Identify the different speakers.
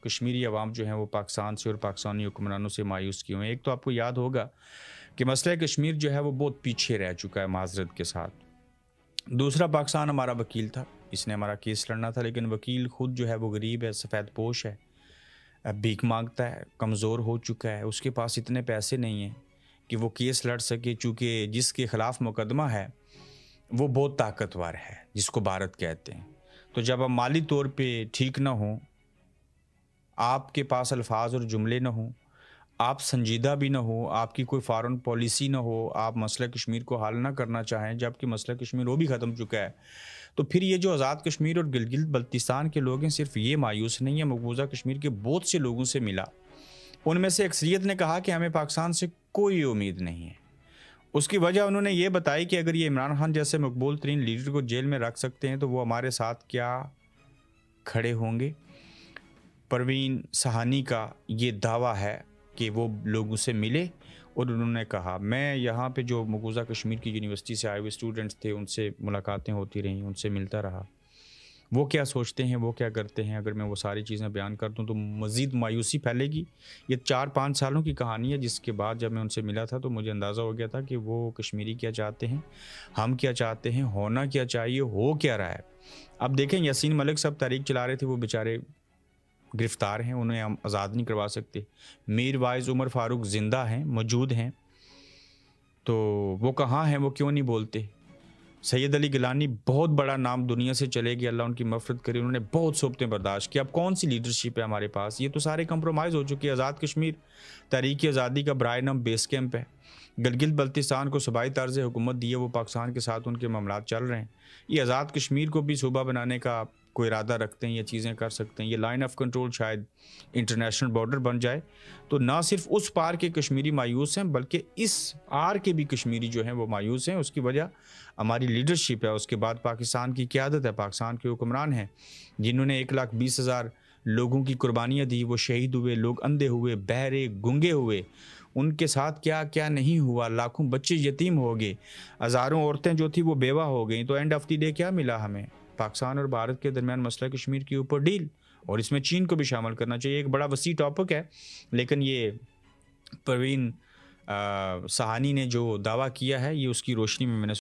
Speaker 1: کشمیری عوام جو ہیں وہ پاکستان سے اور پاکستانی حکمرانوں سے مایوس کیے ہوئے ہیں. ایک تو آپ کو یاد ہوگا کہ مسئلہ کشمیر جو ہے وہ بہت پیچھے رہ چکا ہے معذرت کے ساتھ. دوسرا، پاکستان ہمارا وکیل تھا، اس نے ہمارا کیس لڑنا تھا، لیکن وکیل خود جو ہے وہ غریب ہے، سفید پوش ہے، بھیک مانگتا ہے، کمزور ہو چکا ہے، اس کے پاس اتنے پیسے نہیں ہیں کہ وہ کیس لڑ سکے، چونکہ جس کے خلاف مقدمہ ہے وہ بہت طاقتور ہے، جس کو بھارت کہتے ہیں. تو جب آپ مالی طور پہ ٹھیک نہ ہوں، آپ کے پاس الفاظ اور جملے نہ ہوں، آپ سنجیدہ بھی نہ ہو، آپ کی کوئی فارن پالیسی نہ ہو، آپ مسئلہ کشمیر کو حل نہ کرنا چاہیں، جبکہ مسئلہ کشمیر وہ بھی ختم چکا ہے، تو پھر یہ جو آزاد کشمیر اور گلگت بلتستان کے لوگ ہیں، صرف یہ مایوس نہیں ہیں، مقبوضہ کشمیر کے بہت سے لوگوں سے ملا، ان میں سے اکثریت نے کہا کہ ہمیں پاکستان سے کوئی امید نہیں ہے. اس کی وجہ انہوں نے یہ بتائی کہ اگر یہ عمران خان جیسے مقبول ترین لیڈر کو جیل میں رکھ سکتے ہیں تو وہ ہمارے ساتھ کیا کھڑے ہوں گے. پروین سہانی کا یہ دعویٰ ہے کہ وہ لوگوں سے ملے اور انہوں نے کہا، میں یہاں پہ جو مقبوضہ کشمیر کی یونیورسٹی سے آئے ہوئے اسٹوڈنٹس تھے ان سے ملاقاتیں ہوتی رہیں، ان سے ملتا رہا، وہ کیا سوچتے ہیں، وہ کیا کرتے ہیں. اگر میں وہ ساری چیزیں بیان کر دوں تو مزید مایوسی پھیلے گی. یہ 4-5 سالوں کی کہانی ہے، جس کے بعد جب میں ان سے ملا تھا تو مجھے اندازہ ہو گیا تھا کہ وہ کشمیری کیا چاہتے ہیں، ہم کیا چاہتے ہیں، ہونا کیا چاہیے، ہو کیا رہا ہے. اب دیکھیں، یاسین ملک صاحب تحریک چلا رہے تھے، وہ بیچارے گرفتار ہیں، انہیں ہم آزاد نہیں کروا سکتے. میر وائز عمر فاروق زندہ ہیں، موجود ہیں، تو وہ کہاں ہیں، وہ کیوں نہیں بولتے. سید علی گیلانی بہت بڑا نام دنیا سے چلے گئے، اللہ ان کی مغفرت کرے، انہوں نے بہت صحبتیں برداشت کی. اب کون سی لیڈرشپ ہے ہمارے پاس؟ یہ تو سارے کمپرومائز ہو چکے. آزاد کشمیر تحریک آزادی کا برائے نام بیس کیمپ ہے. گلگت بلتستان کو صوبائی طرز حکومت دی ہے، وہ پاکستان کے ساتھ ان کے معاملات چل رہے ہیں. یہ آزاد کشمیر کو بھی صوبہ بنانے کا کوئی ارادہ رکھتے ہیں، یہ چیزیں کر سکتے ہیں. یہ لائن آف کنٹرول شاید انٹرنیشنل بارڈر بن جائے تو نہ صرف اس پار کے کشمیری مایوس ہیں بلکہ اس آر کے بھی کشمیری جو ہیں وہ مایوس ہیں. اس کی وجہ ہماری لیڈرشپ ہے. اس کے بعد پاکستان کی قیادت ہے، پاکستان کے حکمران ہیں جنہوں نے 1,20,000 لوگوں کی قربانیاں دی. وہ شہید ہوئے، لوگ اندھے ہوئے، بہرے گنگے ہوئے، ان کے ساتھ کیا کیا نہیں ہوا. لاکھوں بچے یتیم ہو گئے، ہزاروں عورتیں جو تھیں وہ بیوہ ہو گئیں. تو اینڈ آف دی ڈے کیا ملا ہمیں؟ پاکستان اور بھارت کے درمیان مسئلہ کشمیر کے اوپر ڈیل، اور اس میں چین کو بھی شامل کرنا چاہیے. ایک بڑا وسیع ٹاپک ہے، لیکن یہ پروین سہانی نے جو دعویٰ کیا ہے یہ اس کی روشنی میں نے